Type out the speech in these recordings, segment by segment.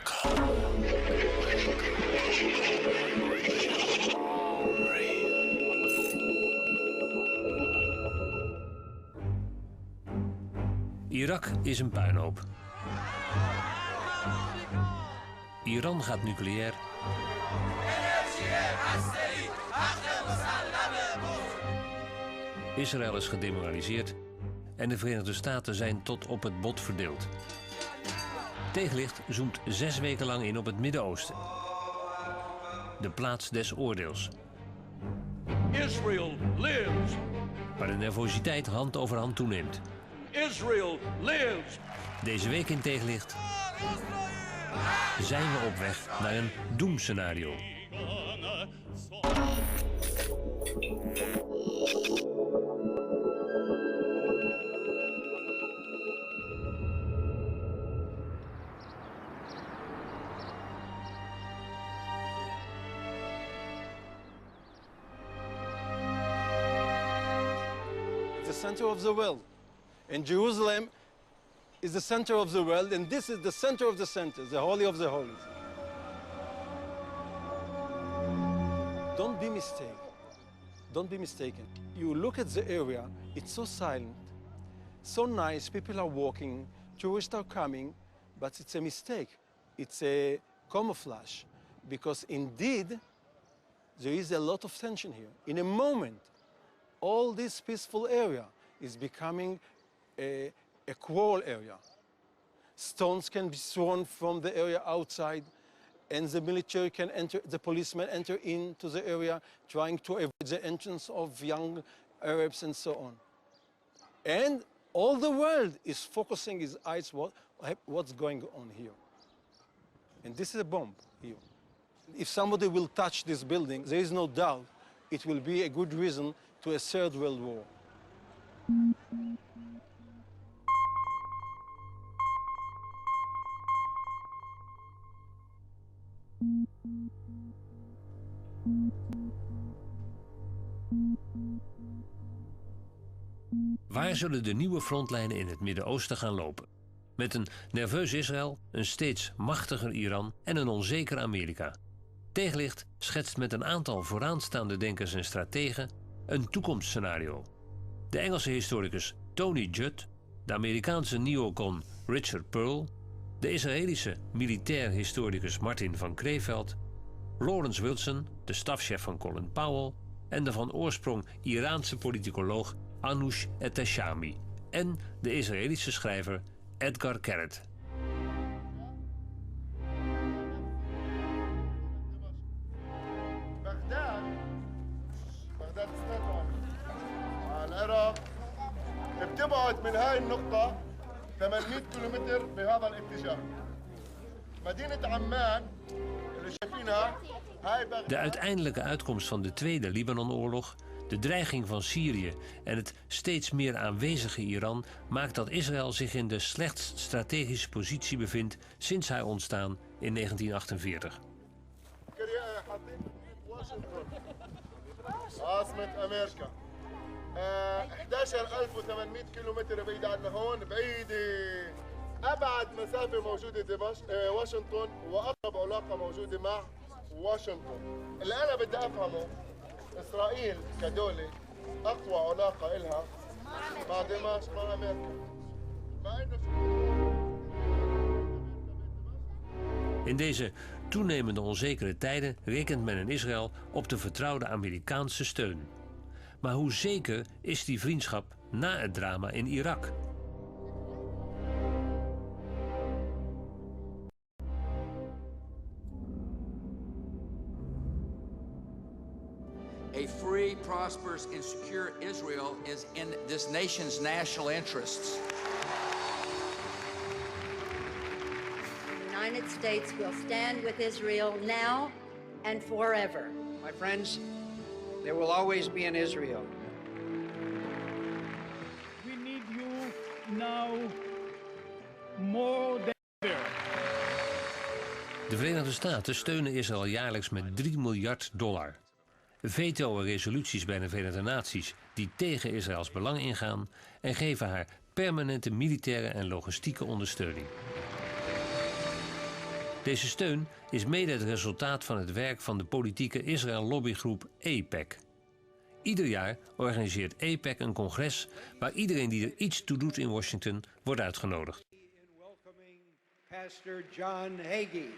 Welcome. Irak is een puinhoop. Iran gaat nucleair. Israël is gedemoraliseerd en de Verenigde Staten zijn tot op het bot verdeeld. Tegenlicht zoomt 6 weken lang in op het Midden-Oosten. De plaats des oordeels. Israel lives. Waar de nervositeit hand over hand toeneemt. Israel lives. Deze week in Tegenlicht zijn we op weg naar een doemscenario. The center of the world. And Jerusalem is the center of the world, and this is the center of the centers, the holy of the holies. Don't be mistaken. Don't be mistaken. You look at the area, it's so silent, so nice, people are walking, tourists are coming, but it's a mistake. It's a camouflage, because indeed, there is a lot of tension here. In a moment, all this peaceful area is becoming a quarrel area. Stones can be thrown from the area outside, and the military can enter, the policemen enter into the area, trying to avoid the entrance of young Arabs and so on. And all the world is focusing its eyes what's going on here. And this is a bomb here. If somebody will touch this building, there is no doubt it will be a good reason to a third world war. Waar zullen de nieuwe frontlijnen in het Midden-Oosten gaan lopen? Met een nerveus Israël, een steeds machtiger Iran en een onzeker Amerika. Tegenlicht schetst met een aantal vooraanstaande denkers en strategen een toekomstscenario. De Engelse historicus Tony Judt, de Amerikaanse neocon Richard Perle, de Israëlische militair historicus Martin van Creveld, Lawrence Wilkerson, de stafchef van Colin Powell, en de van oorsprong Iraanse politicoloog Anoush Ehteshami en de Israëlische schrijver Etgar Keret. بتبعد من هاي النقطة 800 كيلومتر بهذا الاتجاه. مدينة عمان اللي شايفينها هاي De uiteindelijke uitkomst van de Tweede Libanonoorlog, de dreiging van Syrië en het steeds meer aanwezige Iran maakt dat Israël zich in de slechtst strategische positie bevindt sinds haar ontstaan in 1948. عاصمة أمريكا 11800 كيلومتر بعيد عنا هون بعيدة أبعد مسافة موجودة دمشق واشنطن وأقرب علاقة موجودة مع واشنطن. اللي أنا بدي أفهمه إسرائيل كدولة أقوى علاقة إلها مع دمشق مع أمريكا مع إنه In deze toenemende onzekere tijden rekent men in Israël op de vertrouwde Amerikaanse steun. Maar hoe zeker is die vriendschap na het drama in Irak? A free, prosperous, and secure Israel is in this nation's national interests. The United States will stand with Israel now and forever. My friends, there will always be an Israel. We need you now more than ever. De Verenigde Staten steunen Israël jaarlijks met $3 miljard. Vetoen resoluties bij de Verenigde Naties die tegen Israëls belang ingaan en geven haar permanente militaire en logistieke ondersteuning. Deze steun is mede het resultaat van het werk van de politieke Israël-lobbygroep AIPAC. Ieder jaar organiseert AIPAC een congres waar iedereen die er iets toe doet in Washington wordt uitgenodigd. Pastor John Hagee.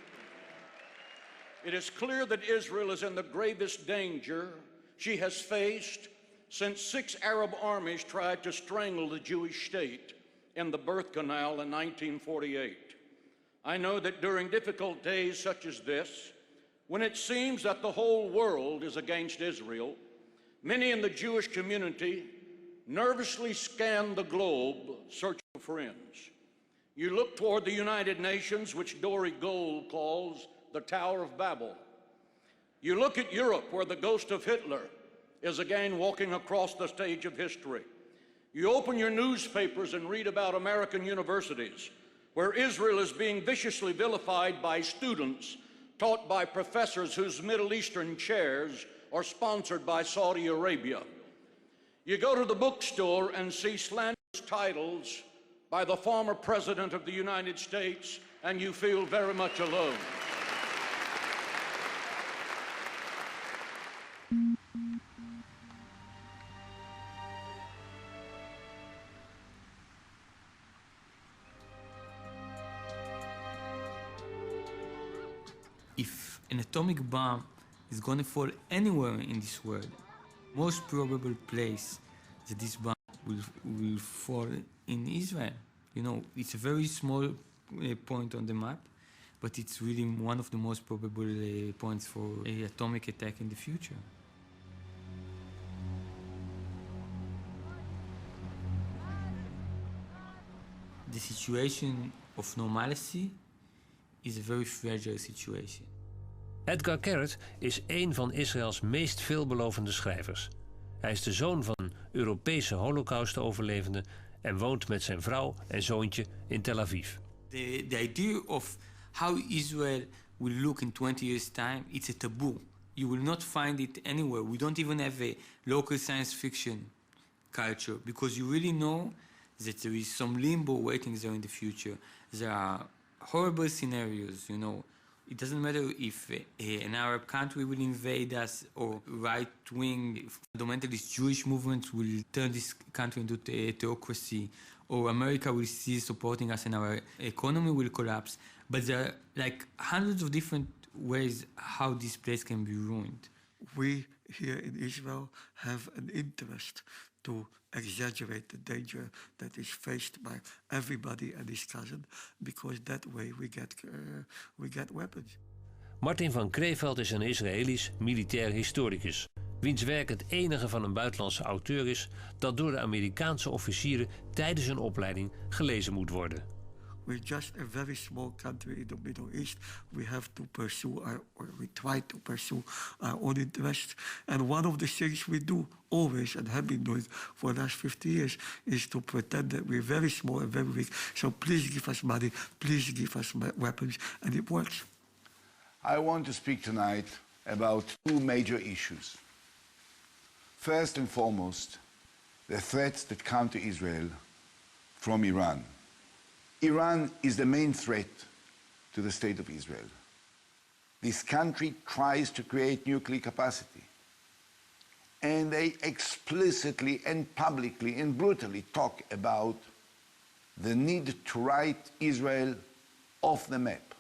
It is clear that Israel is in the gravest danger she has faced since 6 Arab armies tried to strangle the Jewish state in the birth canal in 1948. I know that during difficult days such as this, when it seems that the whole world is against Israel, many in the Jewish community nervously scan the globe searching for friends. You look toward the United Nations, which Dory Gold calls the Tower of Babel. You look at Europe, where the ghost of Hitler is again walking across the stage of history. You open your newspapers and read about American universities, where Israel is being viciously vilified by students taught by professors whose Middle Eastern chairs are sponsored by Saudi Arabia. You go to the bookstore and see slanderous titles by the former President of the United States, and you feel very much alone. If an atomic bomb is going to fall anywhere in this world, most probable place that this bomb will fall in Israel. You know, it's a very small point on the map, but it's really one of the most probable points for an atomic attack in the future. The situation of normalcy is a very fragile situation. Etgar Keret is een van Israëls meest veelbelovende schrijvers. Hij is de zoon van een Europese Holocaust-overlevende en woont met zijn vrouw en zoontje in Tel Aviv. The idea of how Israel will look in 20 years' time, it's a taboo. You will not find it anywhere. We don't even have a local science fiction culture because you really know that there is some limbo waiting there in the future. There are horrible scenarios, you know. It doesn't matter if an Arab country will invade us or right-wing fundamentalist Jewish movements will turn this country into a theocracy or America will cease supporting us and our economy will collapse. But there are like hundreds of different ways how this place can be ruined. We here in Israel have an interest to exaggerate the danger that is faced by everybody and his cousin, because that way we get weapons. Martin van Creveld is een Israëlisch militair historicus, wiens werk het enige van een buitenlandse auteur is dat door de Amerikaanse officieren tijdens hun opleiding gelezen moet worden. We're just a very small country in the Middle East. We have to pursue we try to pursue our own interests. And one of the things we do always and have been doing for the last 50 years is to pretend that we're very small and very weak. So please give us money, please give us weapons, and it works. I want to speak tonight about two major issues. First and foremost, the threats that come to Israel from Iran. Iran is the main threat to the state of Israel. This country tries to create nuclear capacity. And they explicitly and publicly and brutally talk about the need to write Israel off the map.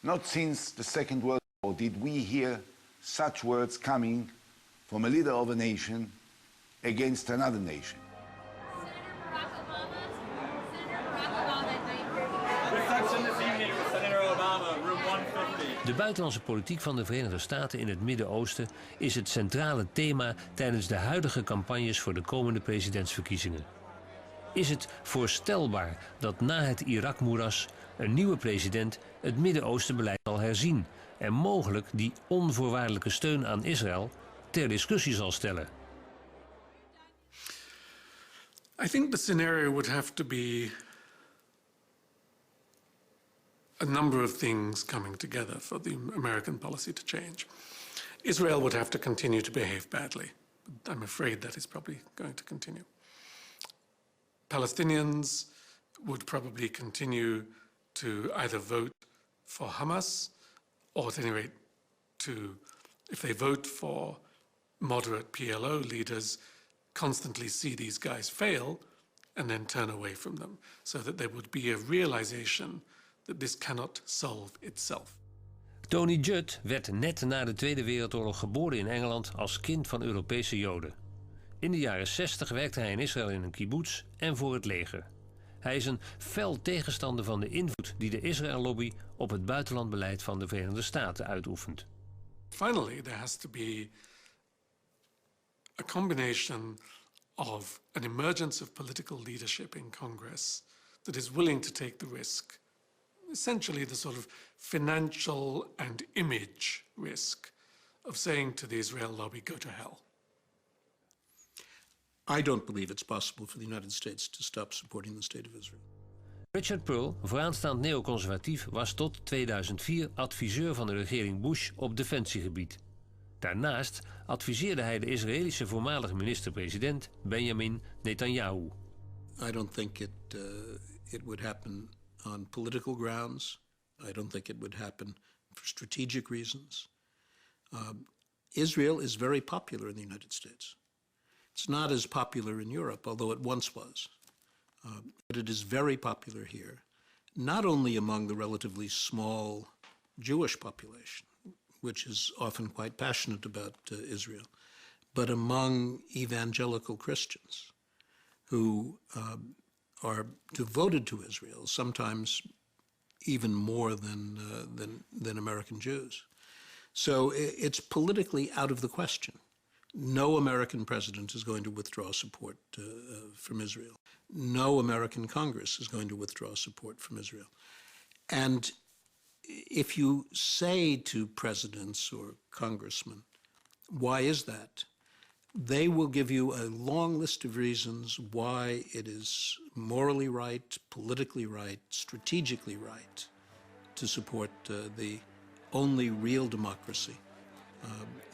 Not since the Second World War did we hear such words coming from a leader of a nation against another nation. De buitenlandse politiek van de Verenigde Staten in het Midden-Oosten is het centrale thema tijdens de huidige campagnes voor de komende presidentsverkiezingen. Is het voorstelbaar dat na het Irak-moeras een nieuwe president het Midden-Oostenbeleid zal herzien en mogelijk die onvoorwaardelijke steun aan Israël ter discussie zal stellen? I think the scenario would have to be a number of things coming together for the American policy to change. Israel would have to continue to behave badly. I'm afraid that is probably going to continue. Palestinians would probably continue to either vote for Hamas, or at any rate, if they vote for moderate PLO leaders, constantly see these guys fail and then turn away from them, so that there would be a realization that this cannot solve itself. Tony Judt werd net na de Tweede Wereldoorlog geboren in Engeland als kind van Europese Joden. In de jaren 60 werkte hij in Israël in een kibbutz en voor het leger. Hij is een fel tegenstander van de invloed die de Israël-lobby op het buitenlandbeleid van de Verenigde Staten uitoefent. Finally, there has to be a combination of an emergence of political leadership in Congress that is willing to take the risk, essentially the sort of financial and image risk of saying to the Israel lobby, go to hell. I don't believe it's possible for the United States to stop supporting the state of Israel. Richard Perle, vooraanstaand neoconservatief, was tot 2004 adviseur van de regering Bush op defensiegebied. Daarnaast adviseerde hij de Israëlische voormalige minister-president Benjamin Netanyahu. I don't think it would happen on political grounds. I don't think it would happen for strategic reasons. Israel is very popular in the United States. It's not as popular in Europe, although it once was. But it is very popular here, not only among the relatively small Jewish population, which is often quite passionate about Israel, but among evangelical Christians who are devoted to Israel, sometimes even more than American Jews. So it's politically out of the question. No American president is going to withdraw support from Israel. No American Congress is going to withdraw support from Israel. And if you say to presidents or congressmen, why is that? They will give you a long list of reasons why it is morally right, politically right, strategically right to support the only real democracy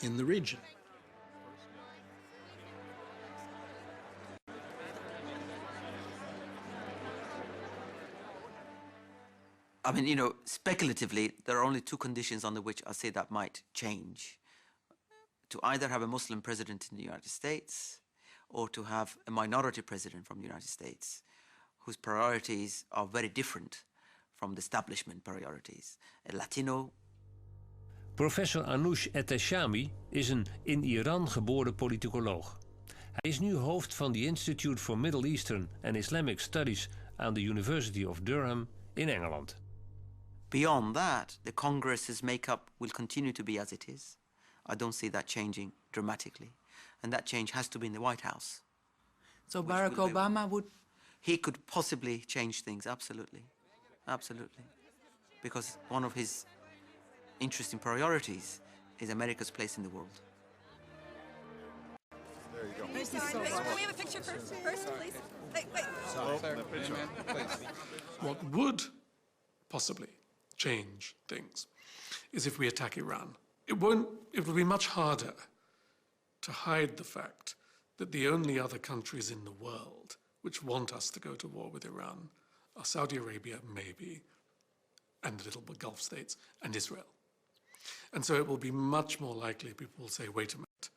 in the region. I mean, you know, speculatively, there are only two conditions under which I say that might change. To either have a Muslim president in the United States or to have a minority president from the United States whose priorities are very different from the establishment priorities. A Latino. Professor Anoush Ehteshami is een in Iran geboren politicoloog. Hij is nu hoofd van the Institute for Middle Eastern and Islamic Studies aan de University of Durham in Engeland. Beyond that, the Congress's makeup will continue to be as it is. I don't see that changing dramatically. And that change has to be in the White House. So Barack Obama would... He could possibly change things, absolutely. Absolutely. Because one of his interesting priorities is America's place in the world. There you go. Thank you so much. Can we have a picture first? First, please. Wait. What would possibly change things is if we attack Iran. It will be much harder to hide the fact that the only other countries in the world which want us to go to war with Iran are Saudi Arabia, maybe, and the little Gulf states, and Israel. And so it will be much more likely people will say, wait a minute,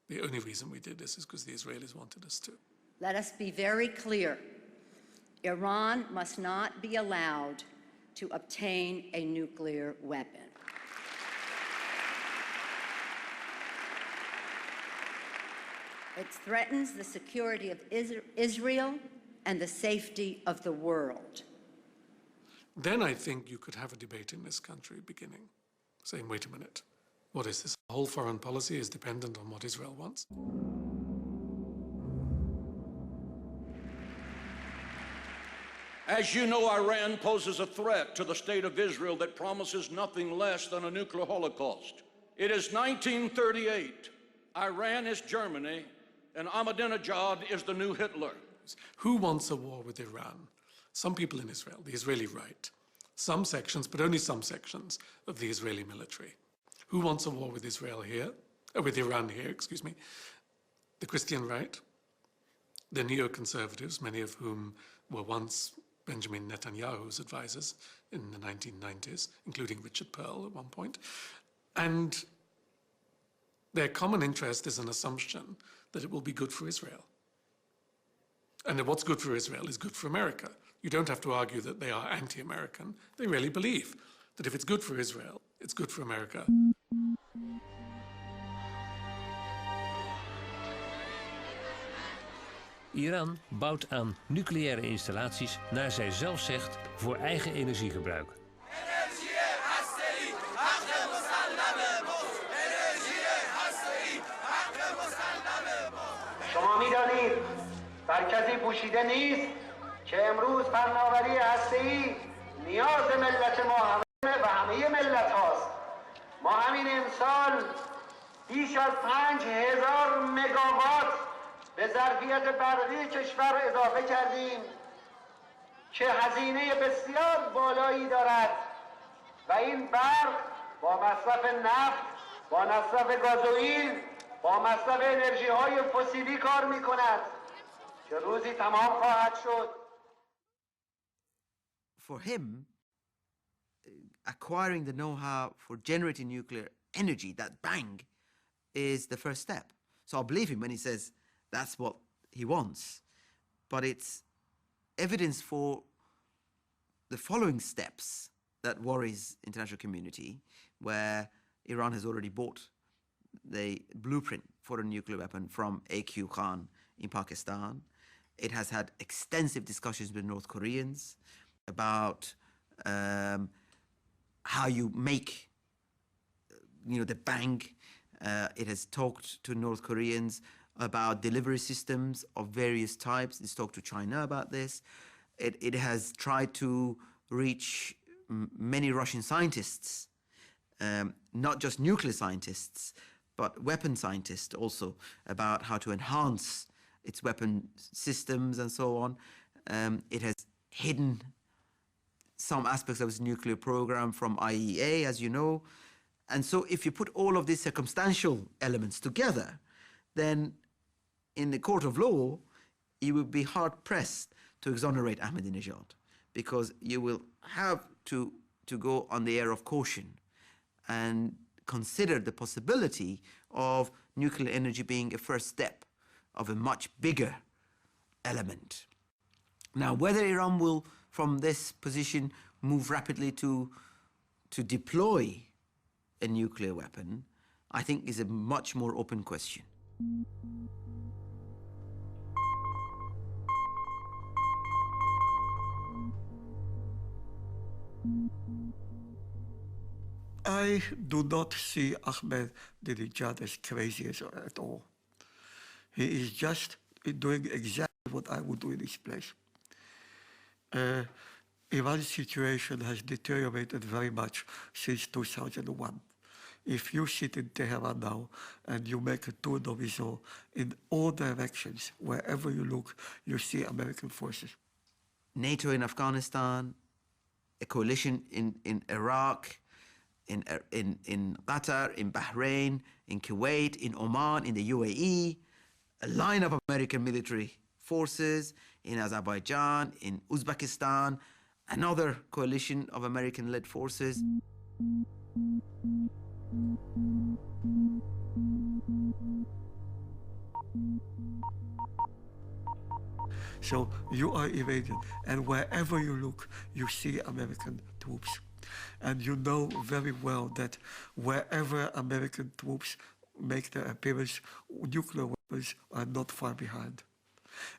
the only reason we did this is because the Israelis wanted us to. Let us be very clear. Iran must not be allowed to obtain a nuclear weapon. It threatens the security of Israel and the safety of the world. Then I think you could have a debate in this country beginning, saying, wait a minute, what is this? The whole foreign policy is dependent on what Israel wants. As you know, Iran poses a threat to the state of Israel that promises nothing less than a nuclear holocaust. It is 1938. Iran is Germany, and Ahmadinejad is the new Hitler. Who wants a war with Iran? Some people in Israel, the Israeli right. Some sections, but only some sections, of the Israeli military. Who wants a war with Israel here? With Iran here, excuse me. The Christian right. The neoconservatives, many of whom were once Benjamin Netanyahu's advisors in the 1990s, including Richard Perle at one point. And their common interest is an assumption that it will be good for Israel. And that what's good for Israel is good for America. You don't have to argue that they are anti-American. They really believe that if it's good for Israel, it's good for America. Iran bouwt aan nucleaire installaties naar zij zelf zegt voor eigen energiegebruik. شما می‌دانید بر کسی پوشیده نیست که امروز فناوری هسته‌ای نیاز ملت ما همه و همه ملت هاست. ما همین امسال بیش از 5000 مگاوات به ظرفیت برقی کشور اضافه کردیم که هزینه بسیار بالایی دارد و این برق با مصرف نفت، با مصرف گازوئیل، با مصرف انرژی های فسیلی کار می کند که روزی تمام خواهد شد. For him, acquiring the know-how for generating nuclear energy, that bang, is the first step. So I believe him when he says that's what he wants. But it's evidence for the following steps that worries international community, where Iran has already bought the blueprint for a nuclear weapon from A.Q. Khan in Pakistan. It has had extensive discussions with North Koreans about how you make, the bang. It has talked to North Koreans about delivery systems of various types. It's talked to China about this. It has tried to reach many Russian scientists, not just nuclear scientists, but weapon scientists also, about how to enhance its weapon systems and so on. It has hidden some aspects of its nuclear program from IEA, as you know. And so if you put all of these circumstantial elements together, then in the court of law, you would be hard-pressed to exonerate Ahmadinejad, because you will have to go on the air of caution and consider the possibility of nuclear energy being a first step of a much bigger element. Now, whether Iran will, from this position, move rapidly to deploy a nuclear weapon, I think is a much more open question. I do not see Ahmadinejad as crazy at all. He is just doing exactly what I would do in his place. Iran's situation has deteriorated very much since 2001. If you sit in Tehran now and you make a tour d'horizon in all directions, wherever you look, you see American forces. NATO in Afghanistan, a coalition in Iraq, in Qatar, in Bahrain, in Kuwait, in Oman, in the UAE, a line of American military forces in Azerbaijan, in Uzbekistan, another coalition of American-led forces. So you are Iranian, and wherever you look, you see American troops. And you know very well that wherever American troops make their appearance, nuclear weapons are not far behind.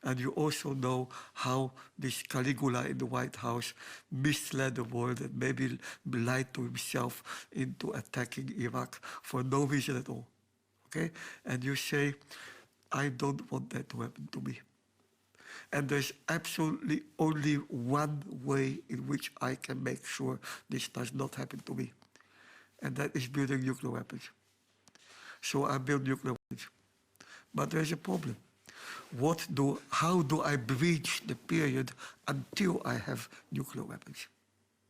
And you also know how this Caligula in the White House misled the world and maybe lied to himself into attacking Iraq for no reason at all. Okay? And you say, I don't want that to happen to me. And there's absolutely only one way in which I can make sure this does not happen to me. And that is building nuclear weapons. So I build nuclear weapons. But there's a problem. How do I bridge the period until I have nuclear weapons?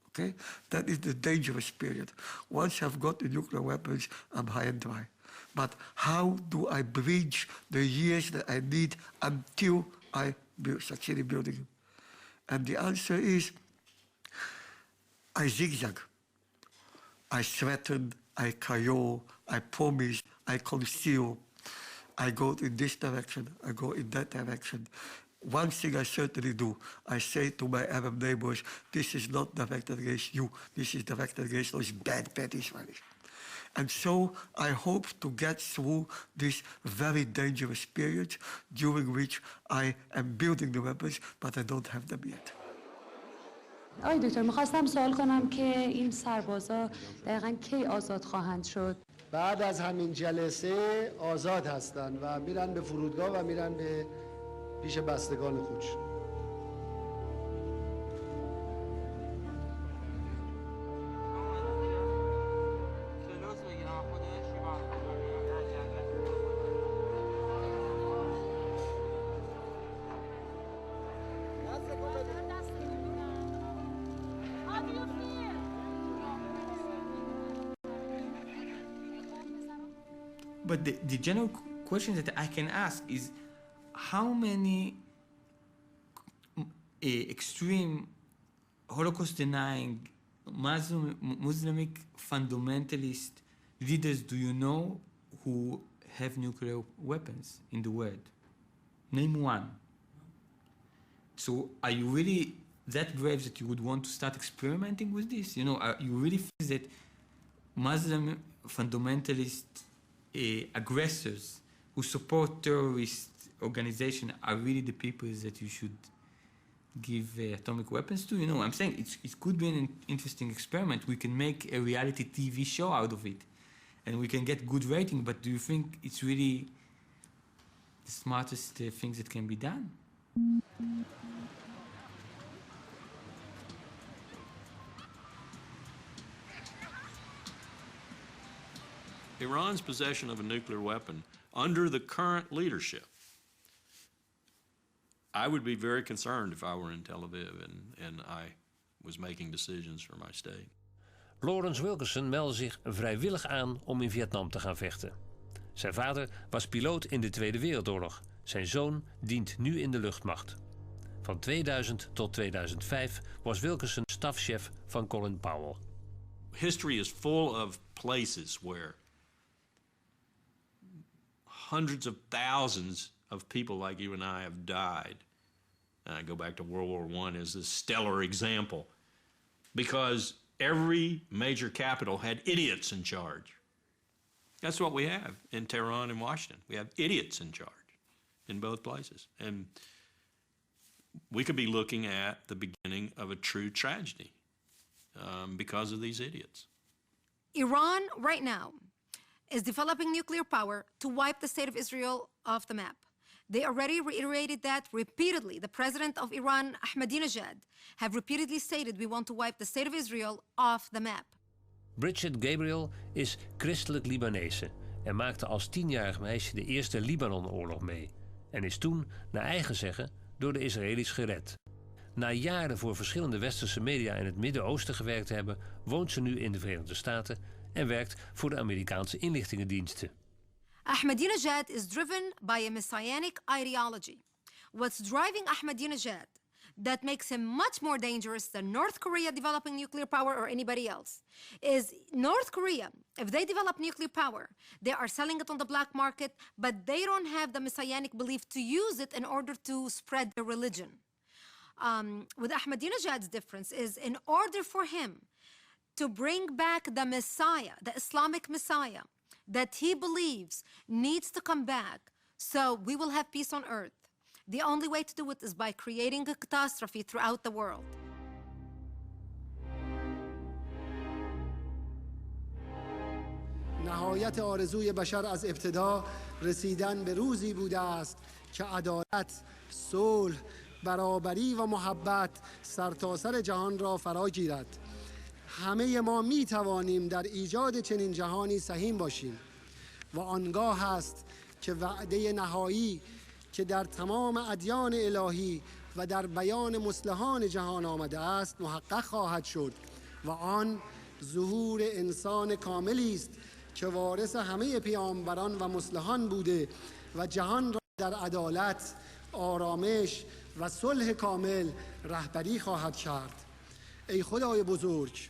Okay? That is the dangerous period. Once I've got the nuclear weapons, I'm high and dry. But how do I bridge the years that I need until I succeed in building them? And the answer is, I zigzag. I threaten, I cajole, I promise, I conceal. I go in this direction, I go in that direction. One thing I certainly do, I say to my Arab neighbors, this is not directed against you, this is directed against those bad Israelis. And so I hope to get through this very dangerous period during which I am building the weapons, but I don't have them yet. آقای دکتر میخواستم سوال کنم که این سربازا دقیقاً کی آزاد خواهند شد؟ بعد از همین جلسه آزاد هستند و میرن به فرودگاه و میرن به پیش بستگان خودشون. But the general question that I can ask is, how many extreme Holocaust-denying Muslimic fundamentalist leaders do you know who have nuclear weapons in the world? Name one. So are you really that brave that you would want to start experimenting with this? You know, are you really feel that Muslim fundamentalist aggressors who support terrorist organizations are really the people that you should give atomic weapons to? You know, I'm saying it could be an interesting experiment. We can make a reality TV show out of it, and we can get good rating, but do you think it's really the smartest things that can be done? Iran's possession of a nuclear weapon under the current leadership, I would be very concerned if I were in Tel Aviv and I was making decisions for my state. Lawrence Wilkerson meldde zich vrijwillig aan om in Vietnam te gaan vechten. Zijn vader was piloot in de Tweede Wereldoorlog. Zijn zoon dient nu in de luchtmacht. Van 2000 tot 2005 was Wilkerson stafchef van Colin Powell. History is full of places where hundreds of thousands of people like you and I have died. And I go back to World War I as a stellar example, because every major capital had idiots in charge. That's what we have in Tehran and Washington. We have idiots in charge in both places. And we could be looking at the beginning of a true tragedy because of these idiots. Iran, right now, is developing nuclear power to wipe the state of Israel off the map. They already reiterated that repeatedly. The president of Iran, Ahmadinejad, have repeatedly stated we want to wipe the state of Israel off the map. Brigitte Gabriel is christelijk Libanese en maakte als 10-jarig meisje de eerste Libanon-oorlog mee. En is toen, naar eigen zeggen, door de Israëli's gered. Na jaren voor verschillende westerse media in het Midden-Oosten gewerkt te hebben, woont ze nu in de Verenigde Staten en werkt voor de Amerikaanse inlichtingendiensten. Ahmadinejad is driven by a Messianic ideology. What's driving Ahmadinejad that makes him much more dangerous than North Korea developing nuclear power or anybody else is North Korea, if they develop nuclear power, they are selling it on the black market, but they don't have the Messianic belief to use it in order to spread their religion. With Ahmadinejad's difference is, in order for him to bring back the Messiah, the Islamic Messiah, that he believes needs to come back so we will have peace on earth, the only way to do it is by creating a catastrophe throughout the world. نهایت آرزوی بشر از ابتدا رسیدن به روزی بوده است که عدالت، صلح، برابری و محبت سرتاسر جهان را فرا گیرد. همه ما می توانیم در ایجاد چنین جهانی سهیم باشیم و آنگاه است که وعده نهایی که در تمام ادیان الهی و در بیان مصلحان جهان آمده است محقق خواهد شد و آن ظهور انسان کاملی است که وارث همه پیامبران و مصلحان بوده و جهان را در عدالت، آرامش و صلح کامل رهبری خواهد کرد. ای خدای بزرگ،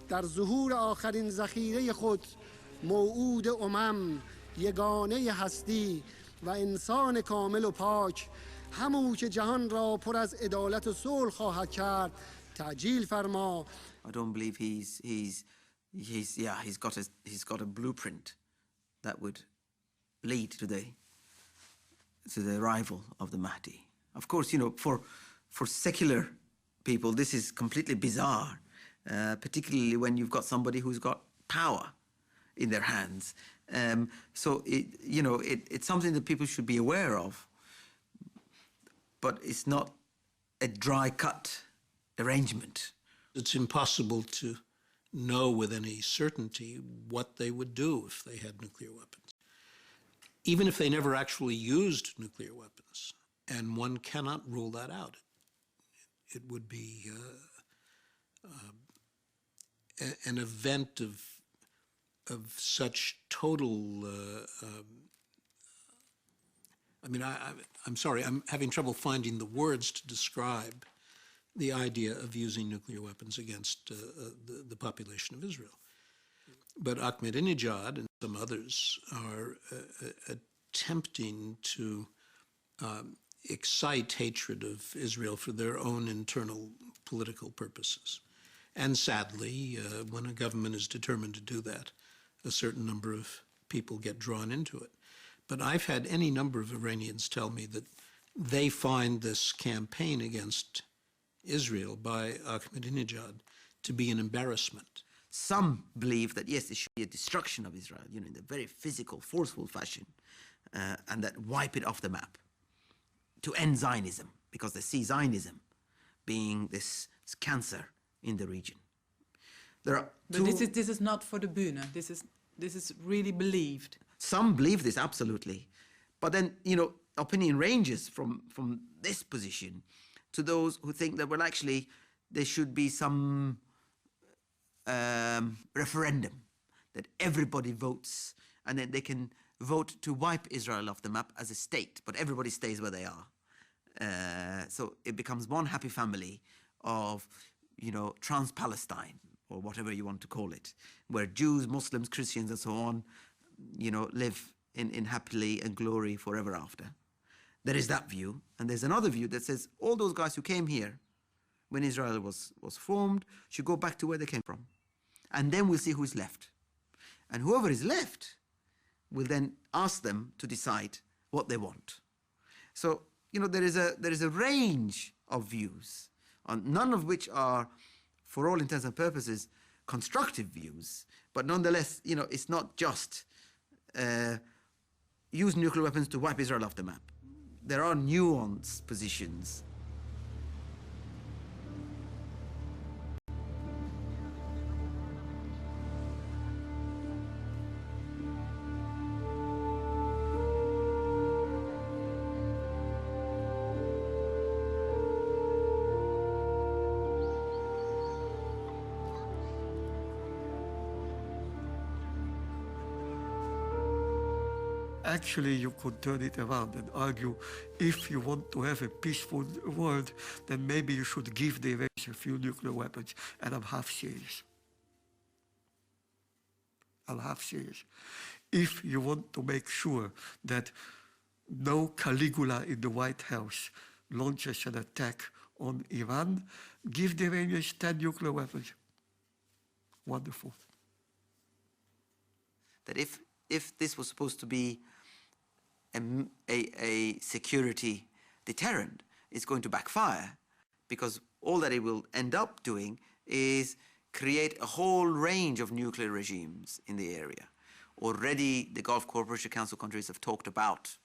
در ظهور آخرین ذخیره خود موعود یگانه هستی و انسان کامل و پاک، همون که جهان را پر از عدالت و صلح خواهد کرد، تعجیل فرما. I don't believe he's got a blueprint that would lead to the arrival of the Mahdi. Of course, you know, for secular people, this is completely bizarre, particularly when you've got somebody who's got power in their hands. So it's something that people should be aware of, but it's not a dry-cut arrangement. It's impossible to know with any certainty what they would do if they had nuclear weapons. Even if they never actually used nuclear weapons, and one cannot rule that out. It would be an event of such total. I mean, I'm sorry, I'm having trouble finding the words to describe the idea of using nuclear weapons against the population of Israel. But Ahmadinejad and some others are attempting to excite hatred of Israel for their own internal political purposes. And sadly, when a government is determined to do that, a certain number of people get drawn into it. But I've had any number of Iranians tell me that they find this campaign against Israel by Ahmadinejad to be an embarrassment. Some believe that, yes, there should be a destruction of Israel, you know, in a very physical, forceful fashion, and that wipe it off the map to end Zionism, because they see Zionism being this cancer in the region. There are but this is not for the Bühne. This is really believed. Some believe this, absolutely. But then, you know, opinion ranges from this position to those who think that, well, actually, there should be some referendum, that everybody votes, and then they can vote to wipe Israel off the map as a state, but everybody stays where they are. So it becomes one happy family of, you know, trans-Palestine, or whatever you want to call it, where Jews, Muslims, Christians, and so on, you know, live in happily and glory forever after. There is that view, and there's another view that says all those guys who came here when Israel was formed should go back to where they came from. And then we'll see who's left. And whoever is left will then ask them to decide what they want. So, you know, there is a range of views, none of which are, for all intents and purposes, constructive views. But nonetheless, you know, it's not just use nuclear weapons to wipe Israel off the map. There are nuanced positions. Actually, you could turn it around and argue, if you want to have a peaceful world, then maybe you should give the Iranians a few nuclear weapons. And I'm half serious. I'm half serious. If you want to make sure that no Caligula in the White House launches an attack on Iran, give the Iranians 10 nuclear weapons. Wonderful. That if this was supposed to be a security deterrent, it's going to backfire, because all that it will end up doing is create a whole range of nuclear regimes in the area. Already, the Gulf Cooperation Council countries have talked about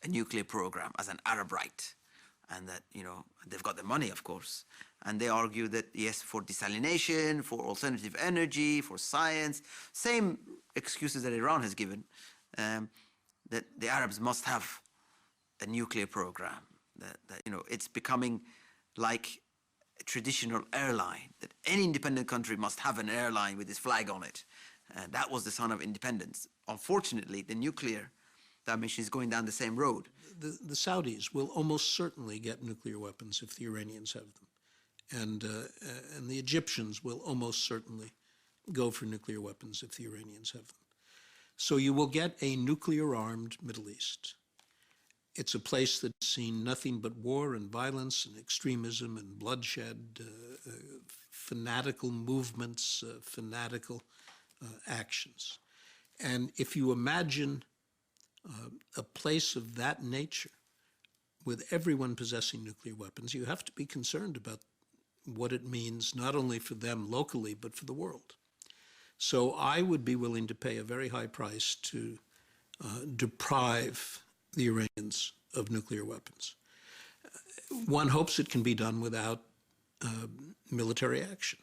a nuclear program as an Arab right, and that, you know, they've got the money, of course, and they argue that, yes, for desalination, for alternative energy, for science, same excuses that Iran has given, that the Arabs must have a nuclear program, that you know, it's becoming like a traditional airline, that any independent country must have an airline with its flag on it. That was the sign of independence. Unfortunately, the nuclear dimension is going down the same road. The Saudis will almost certainly get nuclear weapons if the Iranians have them. And the Egyptians will almost certainly go for nuclear weapons if the Iranians have them. So you will get a nuclear-armed Middle East. It's a place that's seen nothing but war and violence and extremism and bloodshed, fanatical movements, fanatical actions. And if you imagine a place of that nature with everyone possessing nuclear weapons, you have to be concerned about what it means not only for them locally, but for the world. So I would be willing to pay a very high price to deprive the Iranians of nuclear weapons. One hopes it can be done without military action.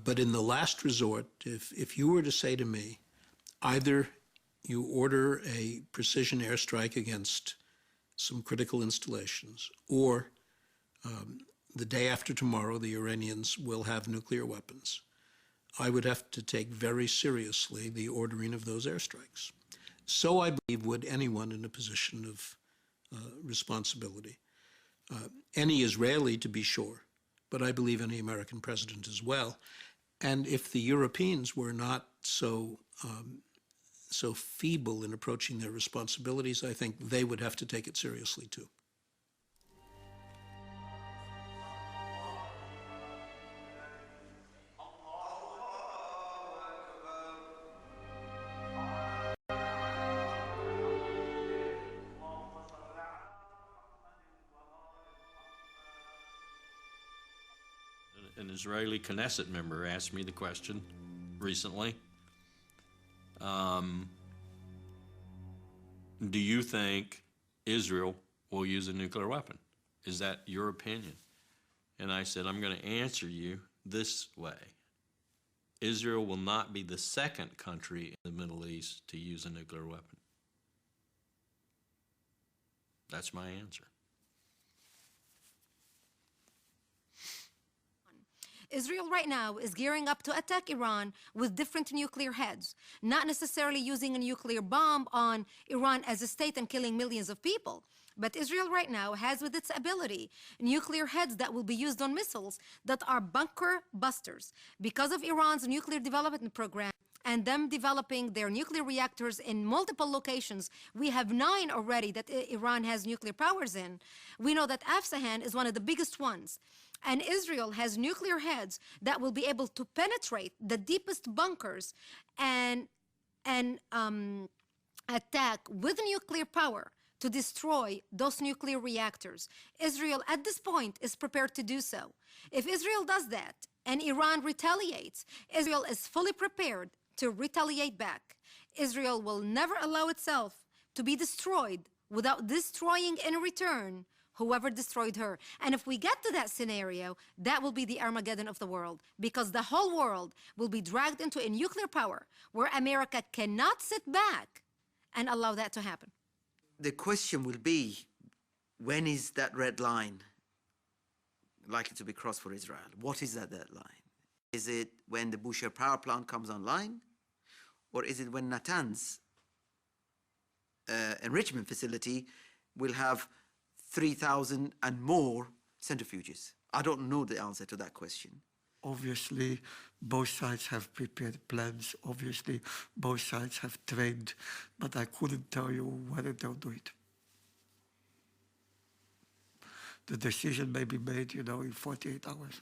But in the last resort, if you were to say to me, either you order a precision airstrike against some critical installations, or the day after tomorrow the Iranians will have nuclear weapons, I would have to take very seriously the ordering of those airstrikes. So I believe would anyone in a position of responsibility. Any Israeli, to be sure, but I believe any American president as well. And if the Europeans were not so feeble in approaching their responsibilities, I think they would have to take it seriously too. An Israeli Knesset member asked me the question recently. Do you think Israel will use a nuclear weapon? Is that your opinion? And I said, I'm going to answer you this way. Israel will not be the second country in the Middle East to use a nuclear weapon. That's my answer. Israel right now is gearing up to attack Iran with different nuclear heads, not necessarily using a nuclear bomb on Iran as a state and killing millions of people. But Israel right now has with its ability nuclear heads that will be used on missiles that are bunker busters. Because of Iran's nuclear development program and them developing their nuclear reactors in multiple locations, we have 9 already that Iran has nuclear powers in. We know that Afsahan is one of the biggest ones. And Israel has nuclear heads that will be able to penetrate the deepest bunkers and attack with nuclear power to destroy those nuclear reactors. Israel, at this point, is prepared to do so. If Israel does that and Iran retaliates, Israel is fully prepared to retaliate back. Israel will never allow itself to be destroyed without destroying in return whoever destroyed her. And if we get to that scenario, that will be the Armageddon of the world, because the whole world will be dragged into a nuclear power where America cannot sit back and allow that to happen. The question will be, when is that red line likely to be crossed for Israel? What is that line? Is it when the Bushehr power plant comes online? Or is it when Natanz enrichment facility will have 3,000 and more centrifuges? I don't know the answer to that question. Obviously, both sides have prepared plans. Obviously, both sides have trained, but I couldn't tell you whether they'll do it. The decision may be made, in 48 hours.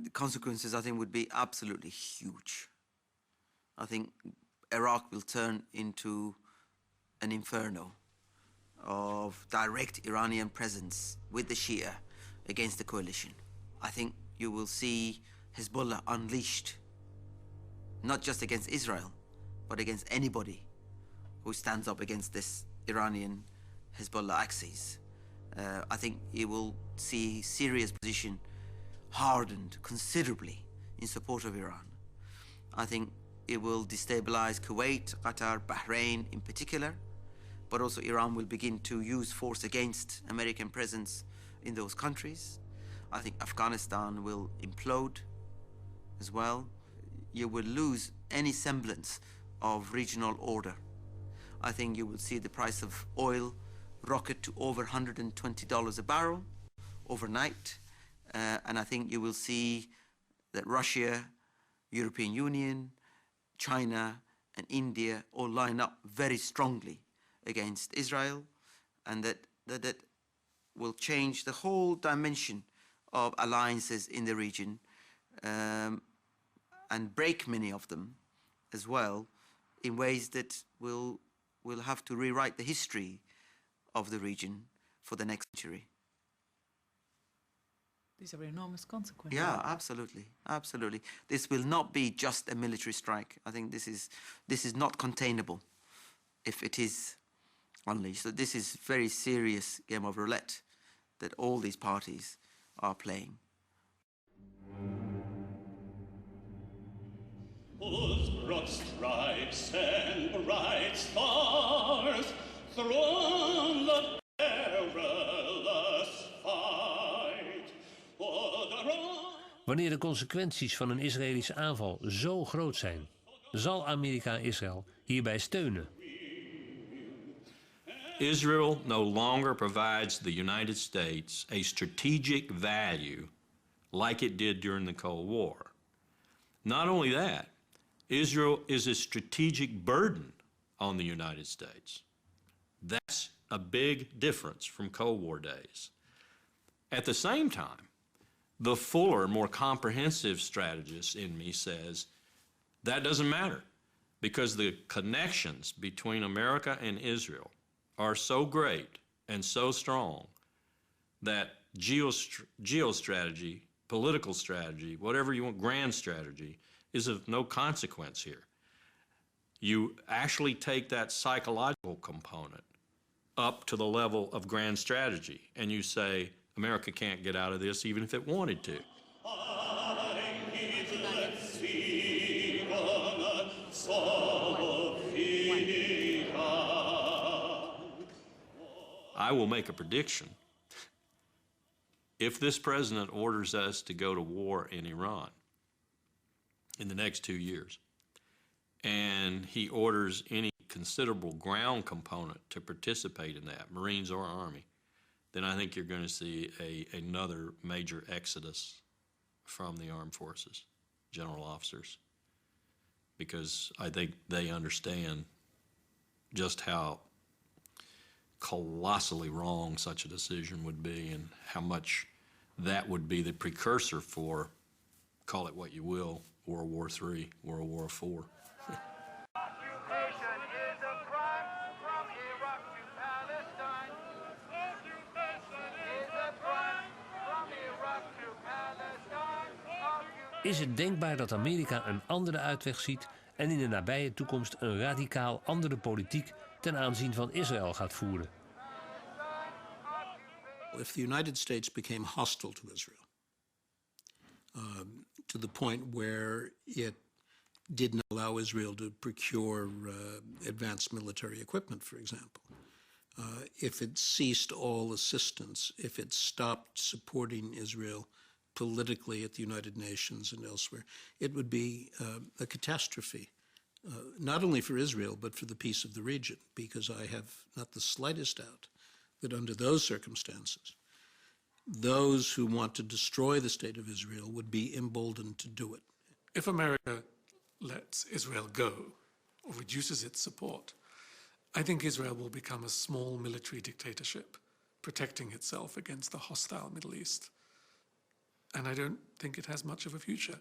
The consequences, I think, would be absolutely huge. I think Iraq will turn into an inferno of direct Iranian presence with the Shia against the coalition. I think you will see Hezbollah unleashed, not just against Israel, but against anybody who stands up against this Iranian Hezbollah axis. I think you will see Syria's position hardened considerably in support of Iran. I think it will destabilize Kuwait, Qatar, Bahrain in particular, but also Iran will begin to use force against American presence in those countries. I think Afghanistan will implode as well. You will lose any semblance of regional order. I think you will see the price of oil rocket to over $120 a barrel overnight. And I think you will see that Russia, European Union, China, and India all line up very strongly against Israel, and that will change the whole dimension of alliances in the region, and break many of them as well in ways that will have to rewrite the history of the region for the next century. These are enormous consequences. Yeah, absolutely, absolutely. This will not be just a military strike. I think this is not containable if it is unleashed. So this is very serious game of roulette that all these parties are playing. Whose broad stripes and bright stars through the perilous fight. Wanneer de consequenties van een Israëlische aanval zo groot zijn, zal Amerika Israël hierbij steunen. Israel no longer provides the United States a strategic value like it did during the Cold War. Not only that, Israel is a strategic burden on the United States. That's a big difference from Cold War days. At the same time, the fuller, more comprehensive strategist in me says that doesn't matter because the connections between America and Israel are so great and so strong that geostrategy, political strategy, whatever you want, grand strategy, is of no consequence here. You actually take that psychological component up to the level of grand strategy, and you say, America can't get out of this even if it wanted to. I will make a prediction. If this president orders us to go to war in Iran in the next 2 years, and he orders any considerable ground component to participate in that, Marines or Army, then I think you're going to see another major exodus from the armed forces, general officers, because I think they understand just how colossally wrong such a decision would be and how much that would be the precursor for, call it what you will, World War III, World War IV. Is het denkbaar dat Amerika een andere uitweg ziet en in de nabije toekomst een radicaal andere politiek ten aanzien van Israël gaat voeren? If the United States became hostile to Israel, to the point where it didn't allow Israel to procure advanced military equipment, for example, if it ceased all assistance, if it stopped supporting Israel politically at the United Nations and elsewhere, it would be a catastrophe, not only for Israel, but for the peace of the region, because I have not the slightest doubt that under those circumstances, those who want to destroy the state of Israel would be emboldened to do it. If America lets Israel go or reduces its support, I think Israel will become a small military dictatorship, protecting itself against the hostile Middle East. And I don't think it has much of a future.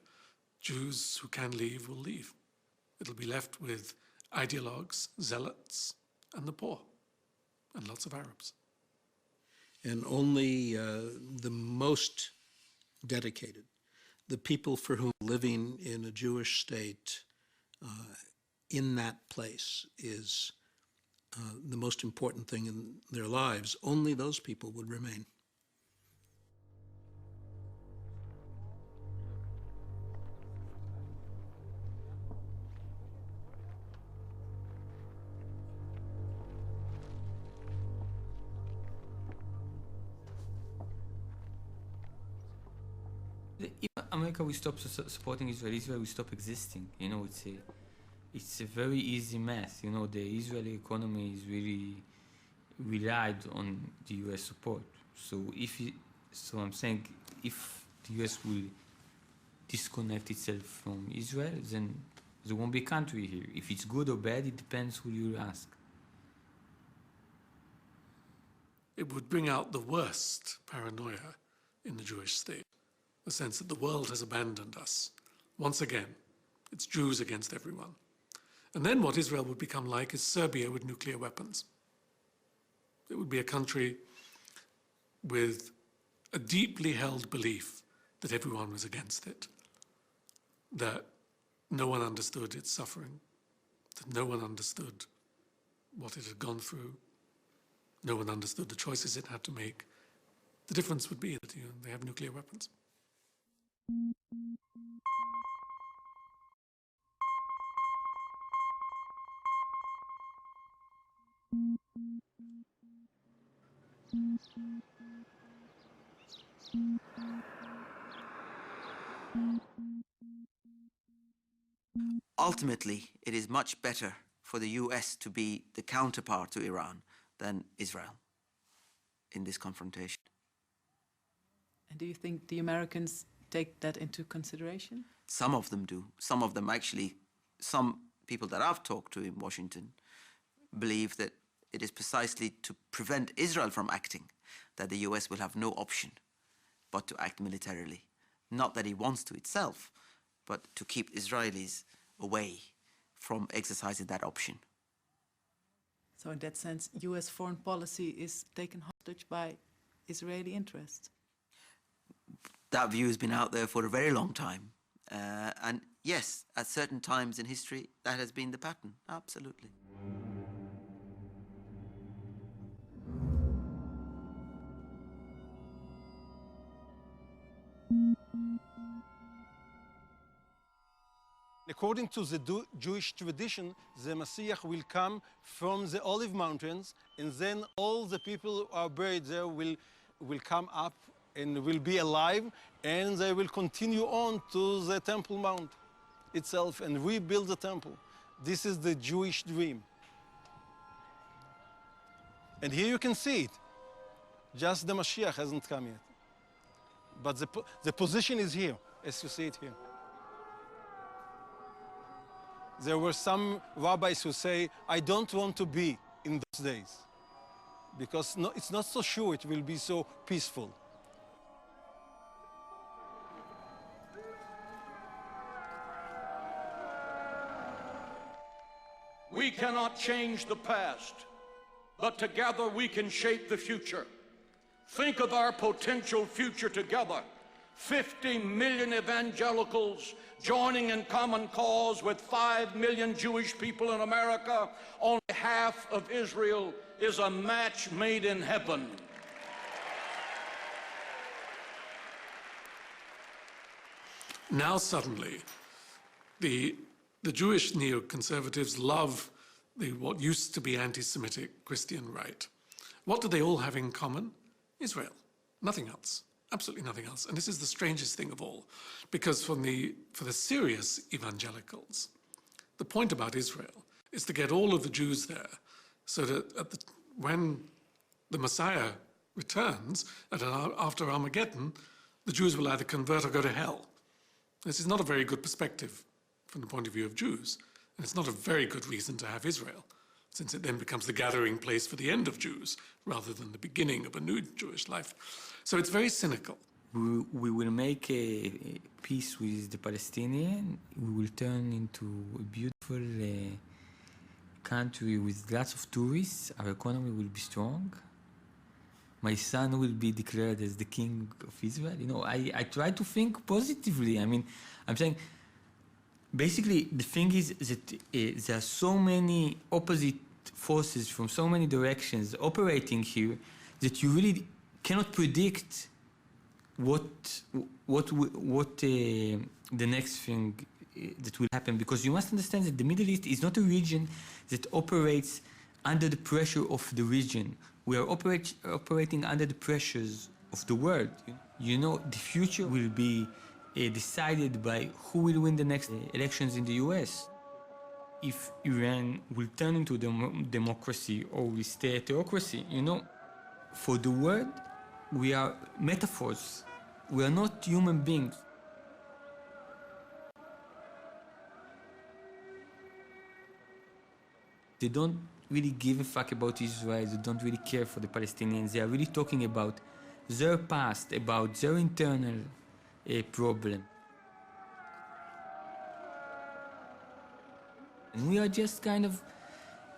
Jews who can leave will leave. It'll be left with ideologues, zealots, and the poor, and lots of Arabs. And only the most dedicated, the people for whom living in a Jewish state in that place is the most important thing in their lives, only those people would remain. If America will stop supporting Israel, Israel will stop existing. You know, it's It's a very easy math. You know, the Israeli economy is really relied on the US support. So I'm saying if the US will disconnect itself from Israel, then there won't be a country here. If it's good or bad, it depends who you ask. It would bring out the worst paranoia in the Jewish state, the sense that the world has abandoned us. Once again, it's Jews against everyone. And then what Israel would become like is Serbia with nuclear weapons. It would be a country with a deeply held belief that everyone was against it, that no one understood its suffering, that no one understood what it had gone through, no one understood the choices it had to make. The difference would be that they have nuclear weapons. Ultimately, it is much better for the US to be the counterpart to Iran than Israel in this confrontation. And do you think the Americans take that into consideration? Some of them do. Some of them actually, some people that I've talked to in Washington believe that it is precisely to prevent Israel from acting that the US will have no option but to act militarily. Not that it wants to itself, but to keep Israelis away from exercising that option. So in that sense, US foreign policy is taken hostage by Israeli interests? That view has been out there for a very long time. And yes, at certain times in history, that has been the pattern, absolutely. According to the Jewish tradition, the Messiah will come from the Olive Mountains, and then all the people who are buried there will come up and will be alive, and they will continue on to the Temple Mount itself and rebuild the temple. This is the Jewish dream. And here you can see it. Just the Mashiach hasn't come yet. But the position is here, as you see it here. There were some rabbis who say, I don't want to be in those days, because it's not so sure it will be so peaceful. We cannot change the past, but together we can shape the future. Think of our potential future together. 50 million evangelicals joining in common cause with 5 million Jewish people in America. Only half of Israel is a match made in heaven. Now suddenly, the Jewish neoconservatives love what used to be anti-Semitic Christian right. What do they all have in common? Israel. Nothing else. Absolutely nothing else. And this is the strangest thing of all, because for the serious evangelicals, the point about Israel is to get all of the Jews there so that when the Messiah returns after Armageddon, the Jews will either convert or go to hell. This is not a very good perspective from the point of view of Jews, and it's not a very good reason to have Israel, since it then becomes the gathering place for the end of Jews rather than the beginning of a new Jewish life. So it's very cynical. We will make a peace with the Palestinians. We will turn into a beautiful country with lots of tourists. Our economy will be strong. My son will be declared as the king of Israel. You know, I try to think positively. I mean, I'm saying, basically, the thing is that there are so many opposite forces from so many directions operating here that you really cannot predict what the next thing that will happen, because you must understand that the Middle East is not a region that operates under the pressure of the region. We are operating under the pressures of the world. You know, the future will be decided by who will win the next elections in the US. if Iran will turn into democracy or will stay a theocracy. You know, for the world, we are metaphors. We are not human beings. They don't really give a fuck about Israel. They don't really care for the Palestinians. They are really talking about their past, about their internal problem. And we are just kind of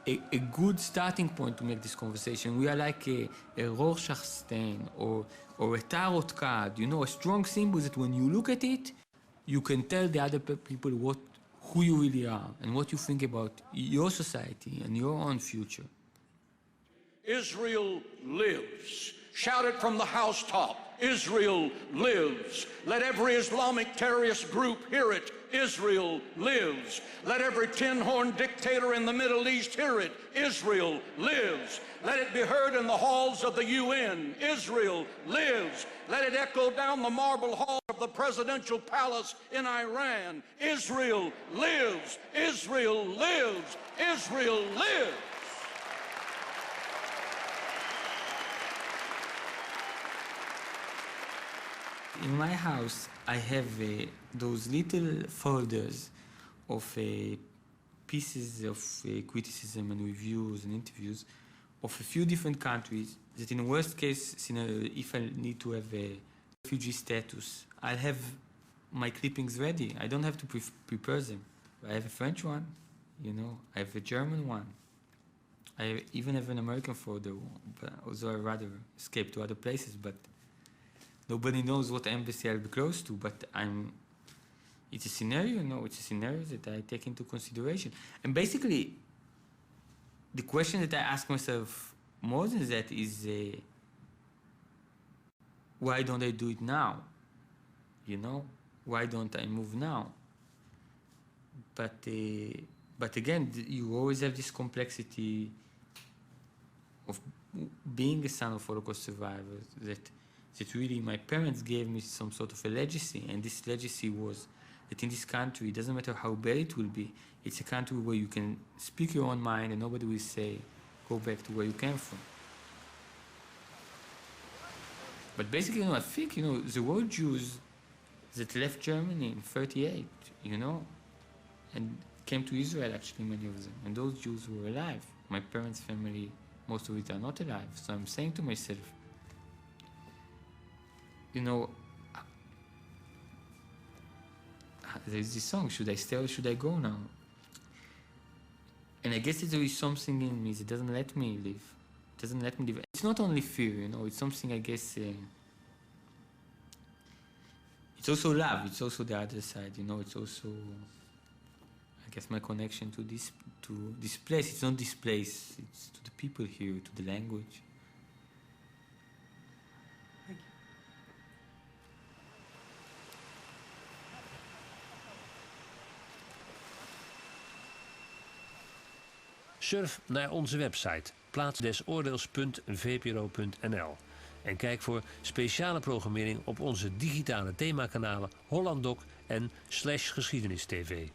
a good starting point to make this conversation. We are like a Rorschach stain or a tarot card, you know, a strong symbol that when you look at it, you can tell the other people who you really are and what you think about your society and your own future. Israel lives. Shout it from the housetop. Israel lives. Let every Islamic terrorist group hear it. Israel lives. Let every tin-horn dictator in the Middle East hear it. Israel lives. Let it be heard in the halls of the UN. Israel lives. Let it echo down the marble hall of the presidential palace in Iran. Israel lives. Israel lives. Israel lives. In my house, I have those little folders of pieces of criticism and reviews and interviews of a few different countries that in the worst case scenario, if I need to have a refugee status, I'll have my clippings ready. I don't have to prepare them. I have a French one, you know, I have a German one. I even have an American folder, but although I'd rather escape to other places, but nobody knows what embassy I'll be close to, but it's a scenario, it's a scenario that I take into consideration. And basically, the question that I ask myself more than that is, why don't I do it now? You know, why don't I move now? But again, you always have this complexity of being a son of Holocaust survivors that really my parents gave me some sort of a legacy, and this legacy was that in this country, it doesn't matter how bad it will be, it's a country where you can speak your own mind and nobody will say, go back to where you came from. But basically, I think, the were Jews that left Germany in 1938, and came to Israel, actually, many of them. And those Jews were alive. My parents' family, most of it are not alive. So I'm saying to myself, there's this song, should I stay or should I go now? And I guess there is something in me that doesn't let me live. Doesn't let me live. It's not only fear, it's something, I guess, it's also love. It's also the other side, it's also, I guess, my connection to this place. It's not this place, it's to the people here, to the language. Surf naar onze website plaatsdesoordeels.vpro.nl en kijk voor speciale programmering op onze digitale themakanalen HollandDoc en /geschiedenistv.